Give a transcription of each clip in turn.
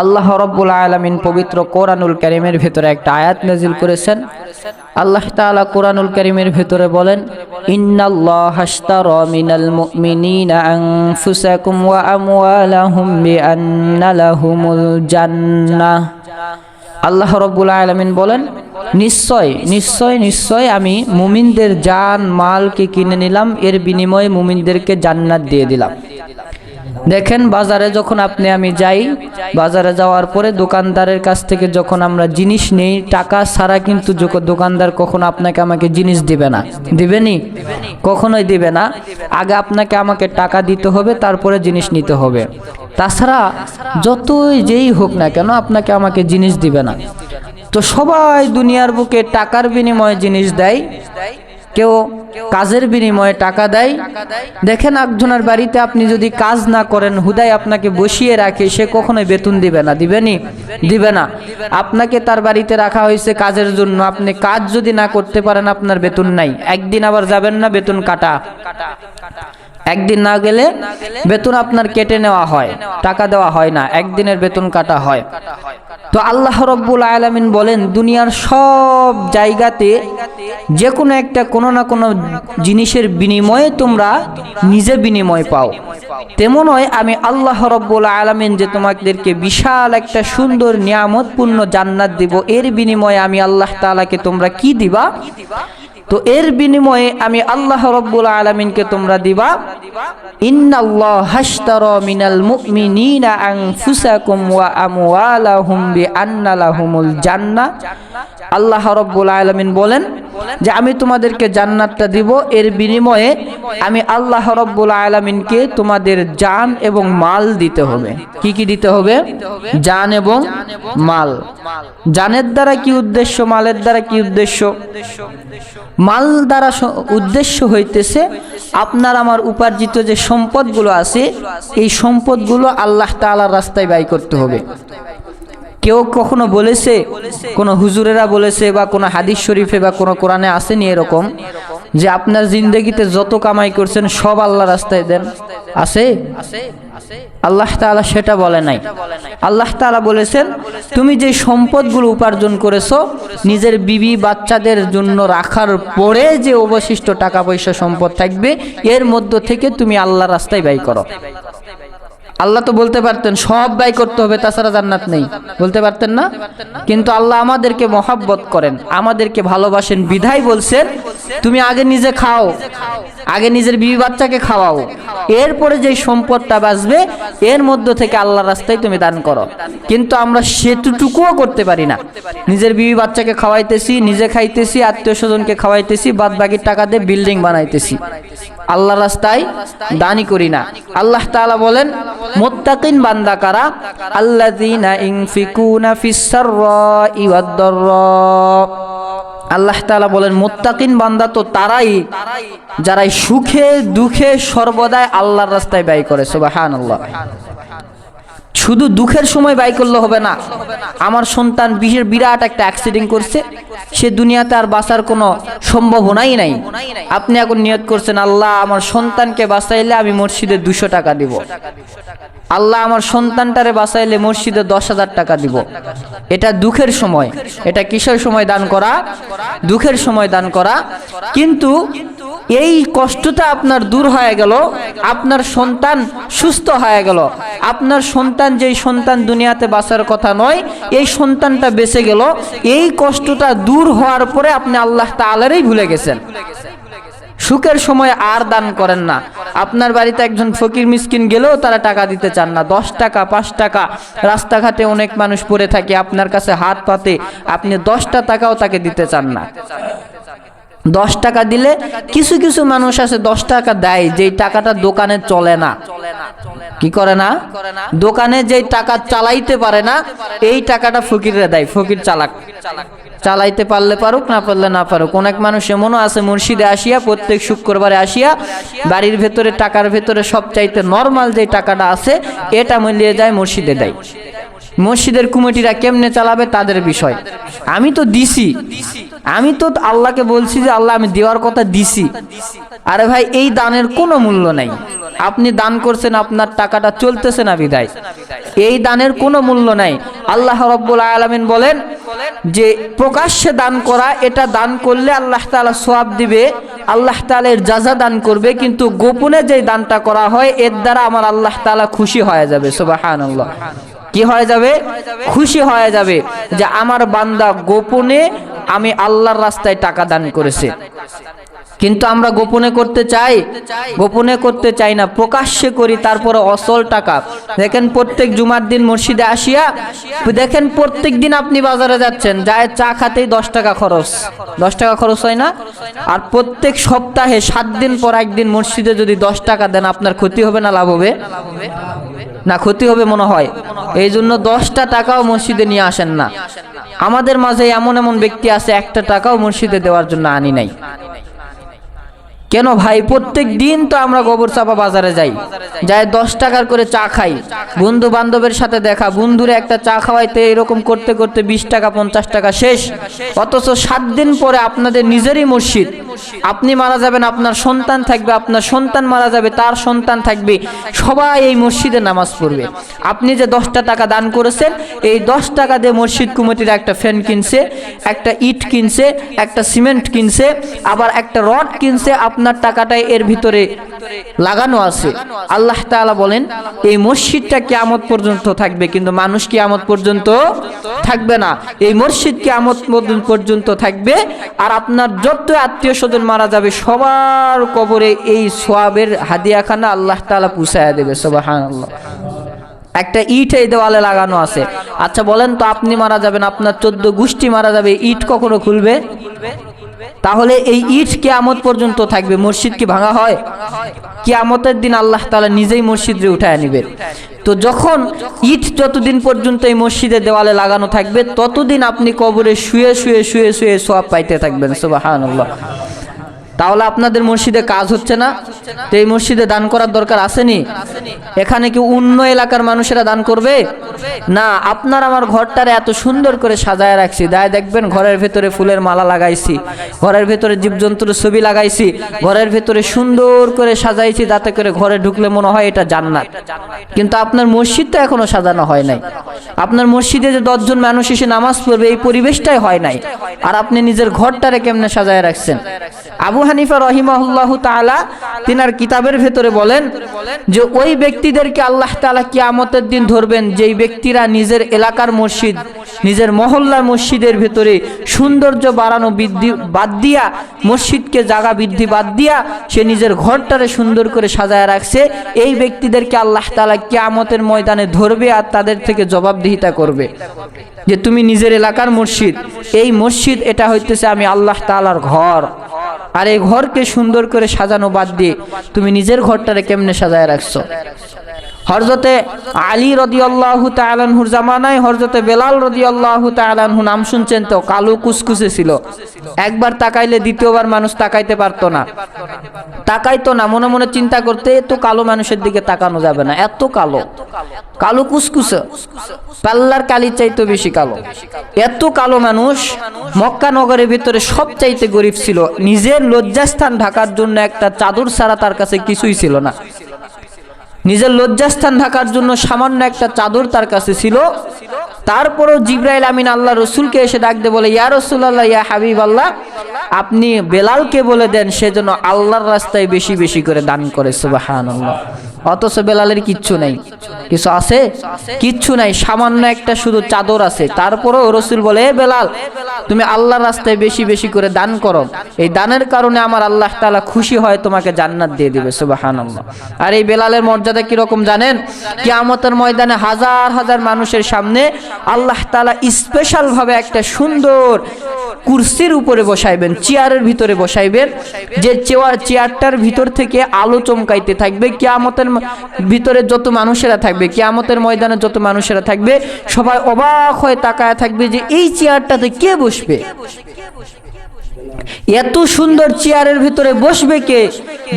আল্লাহ রাব্বুল আলামিন পবিত্র কোরআনুল কারীমের ভিতরে একটা আয়াত নাযিল করেছেন। আল্লাহ তাআলা কোরআনুল কারীমের ভিতরে বলেন, ইন্নাল্লাহা আশতারা মিনাল মুমিনিনা আনফুসাকুম ওয়া আমওয়ালাহুম বিআন্না লাহুমুল জান্নাহ। আল্লাহ রাব্বুল আলামিন বলেন, নিশ্চয় নিশ্চয় নিশ্চয় আমি মুমিনদের জান মালকে কিনে নিলাম, এর বিনিময়ে মুমিনদেরকে জান্নাত দিয়ে দিলাম। দেখেন, বাজারে যখন আপনি আমি যাই, বাজারে যাওয়ার পরে দোকানদারের কাছ থেকে যখন আমরা জিনিস নেই, টাকা ছাড়া কিন্তু দোকানদার কখনো আপনাকে আমাকে জিনিস দিবে না। দিবেনি? কখনোই দিবে না। আগে আপনাকে আমাকে টাকা দিতে হবে, তারপরে জিনিস নিতে হবে। তাছাড়া যতই যেই হোক না কেন আপনাকে আমাকে জিনিস দিবে না। তো সবাই দুনিয়ার বুকে টাকার বিনিময়ে জিনিস দেয়, কেউ কাজের বিনিময়ে টাকা দেয়। দেখেন, একজনের বাড়িতে আপনি যদি কাজ না করেন, হুদাই আপনাকে বসিয়ে রাখে, সে কখনোই বেতন দিবে না। দিবেনি? দিবে না। আপনাকে তার বাড়িতে রাখা হয়েছে কাজের জন্য, আপনি কাজ যদি না করতে পারেন আপনার বেতন নাই। একদিন আবার যাবেন না, বেতন কাটা। একদিন না গেলে বেতন আপনার কেটে নেওয়া হয়, টাকা দেওয়া হয় না, একদিনের বেতন কাটা হয়। তো আল্লাহ রাব্বুল আলামিন বলেন, দুনিয়ার সব জায়গাতে যে কোনো একটা কোনো না কোনো জিনিসের বিনিময়ে তোমরা নিজে বিনিময় পাও। তেমনই আমি আল্লাহ রাব্বুল আলামিন যে তোমাদেরকে বিশাল একটা সুন্দর নিয়ামতপূর্ণ জান্নাত দিব, এর বিনিময়ে আমি আল্লাহ তাআলাকে তোমরা কি দিবা? তো এর বিনিময়ে আমি আল্লাহ রাব্বুল আলামিনকে তোমরা দিবা, ইন্নাল্লাহা আশতারা মিনাল মুমিনিনা আনফুসাকুম ওয়া আমওয়ালাহুম বিআন্না লাহুমুল জান্নাহ। আল্লাহ রাব্বুল আলামিন বলেন যে আমি তোমাদেরকে জান্নাতটা দিব, এর বিনিময়ে আমি আল্লাহ রাব্বুল আলামিনকে তোমাদের জান এবং মাল দিতে হবে। কি কি দিতে হবে? জান এবং মাল। জানের দ্বারা কি উদ্দেশ্য, মালের দ্বারা কি উদ্দেশ্য? মাল দ্বারা উদ্দেশ্য হইতেছে আপনার আমার উপার্জিত যে সম্পদগুলো আছে, এই সম্পদগুলো আল্লাহ তাআলার রাস্তায় ব্যয় করতে হবে। কেউ কখনো বলেছে, কোনো হুজুরেরা বলেছে বা কোনো হাদিস শরীফে বা কোনো কোরআনে আসেনি এরকম যে আপনার জিন্দেগিতে যত কামাই করছেন সব আল্লাহ রাস্তায় দেন? আছে? আল্লাহ তাআলা সেটা বলে নাই। আল্লাহ তাআলা বলেছেন, তুমি যে সম্পদগুলো উপার্জন করেছো নিজের বিবি বাচ্চাদের জন্য রাখার পরে যে অবশিষ্ট টাকা পয়সা সম্পদ থাকবে, এর মধ্য থেকে তুমি আল্লাহর রাস্তায় ব্যয় করো। আল্লাহ তো বলতে পারতেন সব ব্যয় করতে হবে, তাছাড়া জান্নাত নেই, বলতে পারতেন না? কিন্তু আল্লাহ আমাদেরকে মহব্বত করেন, আমাদেরকে ভালোবাসেন, বিধায় বলছেন তুমি আগে নিজে খাও, আগে নিজের বিবি বাচ্চাকে খাওয়াও, এরপরে যে সম্পদটা বাঁচবে এর মধ্য থেকে আল্লাহর রাস্তায় তুমি দান করো। কিন্তু আমরা সেটুকুও করতে পারি না। নিজের বিবি বাচ্চাকে খাওয়াইতেছি, নিজে খাইতেছি, আত্মীয় স্বজনকে খাওয়াইতেছি, বাদ বাকির টাকা দিয়ে বিল্ডিং বানাইতেছি, আল্লাহর রাস্তায় দানই করি না। আল্লাহ তাআলা বলেন, মুত্তাকিন বান্দা কারা? আল্লাযীনা ইনফিকুনা ফিস সাররাই ওয়াদ দাররা। আল্লাহ তাআলা বলেন, মুত্তাকিন বান্দা তো তারাই যারা সুখে দুঃখে সর্বদাই আল্লাহর রাস্তায় ব্যয় করে। সুবহানাল্লাহ। শুধু দুঃখের সময় ব্যয় করলে হবে না। আমার সন্তান বিরাট একটা অ্যাক্সিডেন্ট করছে, সে দুনিয়াতে আর বাঁচার কোনো সম্ভাবনাই নাই। আপনি এখন নিয়ত করছেন, আল্লাহ আমার সন্তানকে বাঁচাইলে আমি মসজিদে 200 টাকা দিব, আল্লাহ আমার সন্তানটারে বাঁচাইলে মসজিদে 10,000 টাকা দিব। এটা দুঃখের সময়। এটা কিসের সময় দান করা? দুঃখের সময় দান করা। কিন্তু এই কষ্টটা আপনার দূর হয়ে গেল, আপনার সন্তান সুস্থ হয়ে গেল, আপনার সন্তান যেই সন্তান দুনিয়াতে বাঁচার কথা নয়, এই সন্তানটা বেঁচে গেল, এই কষ্টটা দূর হওয়ার পরে আপনি আল্লাহ তাআলারই ভুলে গেছেন। সুখের সময় আর দান করেন না। আপনার বাড়িতে একজন ফকির মিসকিন গেলেও তারা টাকা দিতে চান না। 10 টাকা 5 টাকা রাস্তাঘাটে অনেক মানুষ পড়ে থাকে, আপনার কাছে হাত পাতে, আপনি 10টা টাকাও তাকে দিতে চান না। 10 টাকা দিলে কিছু কিছু মানুষ আছে 10 টাকা দেয়, যেই টাকাটা দোকানে চলে না। কি করে না? দোকানে যেই টাকা চালাইতে পারে না, এই টাকাটা ফকিররা দেয়। ফকির চালাক, চালাইতে পারলে পারুক, না পারলে না পারুক। অনেক মানুষ এমনও আছে মুর্শিদে আসিয়া, প্রত্যেক শুক্রবারে আসিয়া বাড়ির ভেতরে টাকার ভেতরে সবচাইতে নর্মাল যে টাকাটা আছে এটা মিলিয়ে যায় মসজিদে দেয়। মসজিদের কমিটিরা কেমনে চালাবে তাদের বিষয়। আমি তো দিছি, আমি তো আল্লাহকে বলছি যে আল্লাহ আমি দেওয়ার কথা দিছি। আরে ভাই, এই দানের কোনো মূল্য নাই, আপনি দান করছেন, আপনার টাকাটা চলতেছে না বিদায় এই দানের কোনো মূল্য নাই। আল্লাহ রাব্বুল আলামিন বলেন যে প্রকাশ্যে দান করা, এটা দান করলে আল্লাহ তাআলা সওয়াব দিবে, আল্লাহ তাআলা এর জাযা দান করবে, কিন্তু গোপনে যে দানটা করা হয় এর দ্বারা আমার আল্লাহ তাআলা খুশি হয়ে যাবে। সুবহানাল্লাহ। কি হয়ে যাবে? খুশি হয়ে যাবে যে আমার বান্দা গোপনে আমি আল্লাহর রাস্তায় টাকা দান করেছে। কিন্তু আমরা গোপনে করতে চাই? গোপনে করতে চাই না, প্রকাশ্যে করি, তারপরে অসল টাকা। দেখেন প্রত্যেক জুমার দিন মসজিদে আসিয়া দেখেন প্রত্যেক দিন আপনি বাজারে যাচ্ছেন, যায় চা খাতেই 10 টাকা খরচ, 10 টাকা খরচ হয় না? আর প্রত্যেক সপ্তাহে 7 দিন পর একদিন মসজিদে যদি 10 টাকা দেন, আপনার ক্ষতি হবে না লাভ হবে? না, ক্ষতি হবে মনে হয়। এই জন্য 10টা টাকাও মসজিদে নিয়ে আসেন না। আমাদের মাঝে এমন এমন ব্যক্তি আছে 1টা টাকাও মসজিদে দেওয়ার জন্য আনি নাই। কেন ভাই? প্রত্যেক দিন তো আমরা গোবর চাপা বাজারে যাই, 10 টাকার করে চা খাই, বন্ধু বান্ধবের সাথে দেখা, বন্ধুরে একটা চা খাওয়াইতে এরকম করতে করতে 20 টাকা 50 টাকা শেষ। অথচ 7 দিন পরে আপনাদের নিজেরই মসজিদ, আপনি মারা যাবেন, আপনার সন্তান থাকবে, আপনার সন্তান মারা যাবে, তার সন্তান থাকবে, সবাই এই মসজিদে নামাজ পড়বে। আপনি যে 10টা টাকা দান করেছেন, এই 10 টাকা দিয়ে মসজিদ কমিটির একটা ফ্যান কিনছে, একটা ইট কিনছে, একটা সিমেন্ট কিনছে, আবার একটা রড কিনছে, আপনার টাকাটাই এর ভিতরে লাগানো আছে। আল্লাহ তাআলা বলেন এই মসজিদটা কিয়ামত পর্যন্ত থাকবে, কিন্তু মানুষ কিয়ামত পর্যন্ত থাকবে না। এই মসজিদ কিয়ামত পর্যন্ত থাকবে, আর আপনার যত আত্মীয় স্বজন মারা যাবে সবার কবরে এই সওয়াবের হাদিয়াখানা আল্লাহ তাআলা পৌঁছায়া দেবে। সুবহানাল্লাহ। একটা ইট এই দেওয়ালে লাগানো আছে। আচ্ছা বলেন তো, আপনি মারা যাবেন, আপনার 14 গোষ্ঠী মারা যাবে, ইট কখনো খুলবে? তাহলে এই ইট কিয়ামত পর্যন্ত থাকবে। মসজিদ কি ভাঙা হয়? কিয়ামতের দিন আল্লাহ তাআলা নিজেই মসজিদে উঠায় নেবেন। তো যখন ইট যতদিন পর্যন্ত এই মসজিদের দেওয়ালে লাগানো থাকবে, ততদিন আপনি কবরে শুয়ে শুয়ে শুয়ে শুয়ে সওয়াব পাইতে থাকবেন। সুবহানাল্লাহ। তাহলে আপনাদের মসজিদে কাজ হচ্ছে না? তো এই মসজিদে দান করার দরকার আসেনি? এখানে কি অন্য এলাকার মানুষেরা দান করবে না? আপনার আমার ঘরটারে এত সুন্দর করে সাজায় রাখছি, দেখবেন ঘরের ভেতরে ফুলের মালা লাগাইছি, ঘরের ভেতরে জীবজন্তুর ছবি লাগাইছি, ঘরের ভেতরে সুন্দর করে সাজাইছি, যাতে করে ঘরে ঢুকলে মনে হয় এটা জান্নাত। কিন্তু আপনার মসজিদটা এখনো সাজানো হয় নাই। আপনার মসজিদে যে 10 জন মানুষ এসে নামাজ পড়বে, এই পরিবেশটাই হয় নাই, আর আপনি নিজের ঘরটারে কেমনে সাজায় রাখছেন? আবু হানিফা রাহিমাহুল্লাহু তাআলা তিনার কিতাবের ভেতরে বলেন যে ওই ব্যক্তিদেরকে আল্লাহ তাআলা কিয়ামতের দিন ধরবেন, যেই ব্যক্তিরা নিজের এলাকার মসজিদ, নিজের মহল্লার মসজিদের ভেতরে সৌন্দর্য বাড়ানো বৃদ্ধি বাদ দিয়া, মসজিদকে জায়গা বৃদ্ধি বাদ দিয়া সে নিজের ঘরটারে সুন্দর করে সাজায় রাখছে, এই ব্যক্তিদেরকে আল্লাহ তাআলা কিয়ামতের ময়দানে ধরবে আর তাদের থেকে জবাবদিহিতা করবে যে তুমি নিজের এলাকার মসজিদ, এই মসজিদ এটা হইতেছে আমি আল্লাহ তাআলার ঘর, আর এই ঘরকে সুন্দর করে সাজানো বাদ দিয়ে তুমি নিজের ঘরটারে কেমনে সাজায় রাখছো। হযরতে আলী রাদিয়াল্লাহু তাআলা আনহুর জামানায় হযরতে বেলাল রাদিয়াল্লাহু তাআলা আনহু নাম শুনছেন তো? কালো কুসকুসে ছিল, একবার তাকাইলে দ্বিতীয়বার মানুষ তাকাইতে পারতো না, তাকাইতো না, মনে মনে চিন্তা করতে তো কালো মানুষের দিকে তাকানো যাবে না, এত কালো, কালো কুসকুসে, পাল্লার কালির চাইতে বেশি কালো, এত কালো মানুষ। মক্কা নগরের ভিতরে সবচাইতে গরিব ছিল, নিজের লজ্জাস্থান ঢাকার জন্য একটা চাদর ছাড়া তার কাছে কিছুই ছিল না। নিজের লজ্জাস্থান ঢাকার জন্য সামান্য একটা চাদর তার কাছে ছিল। তারপরও জিবরাইল আমিন আল্লাহ রসুলকে এসে ডাক দিয়ে বলে, ইয়া রাসূলুল্লাহ, ইয়া হাবিবাল্লাহ, আপনি বেলালকে বলে দেন সে যেন আল্লাহর রাস্তায় বেশি বেশি করে দান করে। সুবহানাল্লাহ। অথচ বেলালের কিচ্ছু নাই, কিছু আছে? কিচ্ছু নাই, সামান্য একটা শুধু চাদর আছে। তারপরও রসুল বলে, এ বেলাল, তুমি আল্লাহর রাস্তায় বেশি বেশি করে দান করো, এই দানের কারণে আমার আল্লাহ তাআলা খুশি হয়, তোমাকে জান্নাত দিয়ে দিবে। সুবহানাল্লাহ। আর এই বেলালের মর্যাদা কিরকম জানেন? কিয়ামতের ময়দানে হাজার হাজার মানুষের সামনে আল্লাহ তাআলা স্পেশাল ভাবে একটা সুন্দর কুরসির উপরে বসাইবেন, চেয়ারের ভিতরে বসাইবেন, যে চেয়ারটার ভিতর থেকে আলো চমকাইতে থাকবে। কিয়ামতের ভিতরে যত মানুষেরা থাকবে, কিয়ামতের ময়দানে যত মানুষেরা থাকবে, সবাই অবাক হয়ে তাকায় থাকবে যে এই চেয়ারটাতে কে বসবে, এত সুন্দর চেয়ারের ভিতরে বসবে কে?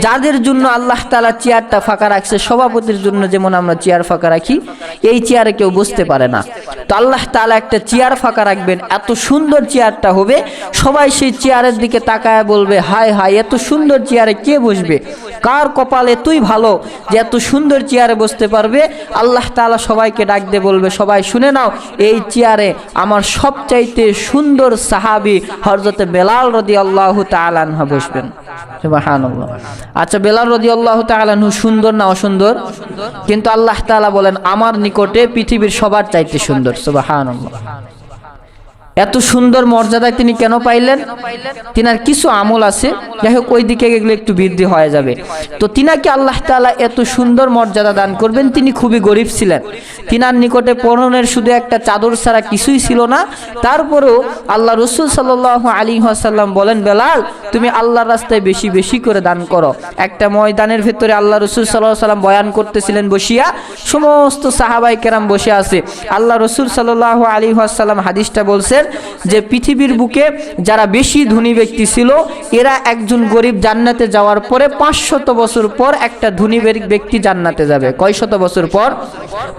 যাদের জন্য আল্লাহ তাআলা চেয়ারটা ফাঁকা রাখছে, সভাপতির জন্য যেমন আমরা চেয়ার ফাঁকা রাখি, এই চেয়ারে কেউ বসতে পারে না। তো আল্লাহ তাআলা একটা চেয়ার ফাঁকা রাখবেন, এত সুন্দর চেয়ারটা হবে, সবাই সেই চেয়ারের দিকে তাকায় বলবে হায় হায় এত সুন্দর চেয়ারে কে বসবে, কার কপাল এতই ভালো যে এত সুন্দর চেয়ারে বসতে পারবে। আল্লাহ তাআলা সবাইকে ডাক দিয়ে বলবে সবাই শুনে নাও, এই চেয়ারে আমার সবচাইতে সুন্দর সাহাবী হযরতে বেলাল রাদিয়াল্লাহু তাআলা আনহু বসবেন। সুবহানাল্লাহ। আচ্ছা, বেলাল রাদিয়াল্লাহু তাআলা আনহু সুন্দর না অসুন্দর? কিন্তু আল্লাহ তাআলা বলেন আমার নিকটে পৃথিবীর সবার চাইতে সুন্দর। সুবহানাল্লাহ। এত সুন্দর মর্যাদায় তিনি কেন পাইলেন? তিনার কিছু আমল আছে, যাই হোক ওই দিকে গেলে একটু বৃদ্ধি হয়ে যাবে। তো তিনাকে আল্লাহ তাআলা এত সুন্দর মর্যাদা দান করবেন। তিনি খুবই গরিব ছিলেন, তিনার নিকটে পরনের শুধু একটা চাদর ছাড়া কিছুই ছিল না। তারপরেও আল্লাহ রাসূল সাল্লাল্লাহু আলাইহি ওয়াসাল্লাম বলেন, বেলাল তুমি আল্লাহর রাস্তায় বেশি বেশি করে দান করো। একটা ময়দানের ভেতরে আল্লাহ রাসূল সাল্লাল্লাহু আলাইহি ওয়াসাল্লাম বয়ান করতেছিলেন বসিয়া, সমস্ত সাহাবায়ে কেরাম বসে আছে। আল্লাহ রাসূল সাল্লাল্লাহু আলাইহি ওয়াসাল্লাম হাদিসটা বলছেন যে পৃথিবীর বুকে যারা বেশি ধনী ব্যক্তি ছিল, এরা একজন গরিব জান্নাতে যাওয়ার পরে 500 বছর পর একটা ধনী ব্যক্তি জান্নাতে যাবে। কয় শত বছর পর?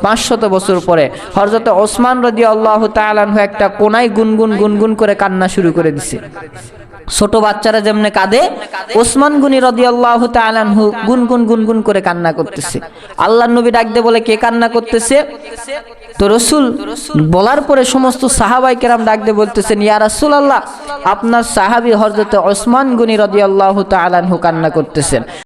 500 বছর পরে। হযরত ওসমান রাদিয়াল্লাহু তাআলা আনহু একটা কোনায় গুনগুন গুনগুন করে কান্না শুরু করে দিছে। ছোট বাচ্চারা যেমনে কাঁদে, ওসমান গনি রাদিয়াল্লাহু তাআলা আনহু গুনগুন গুনগুন করে কান্না করতেছে। আল্লাহর নবী ডাক দিয়ে বলে কে কান্না করতেছে? তো রাসূল বলার পরে সমস্ত সাহাবায়ে কেরাম ডাক দিয়ে বলতেছেন, ইয়া রাসূলুল্লাহ আপনার সাহাবী হযরত ওসমান গনি রাদিয়াল্লাহু তাআলা আনহু কান্না করতেছেন।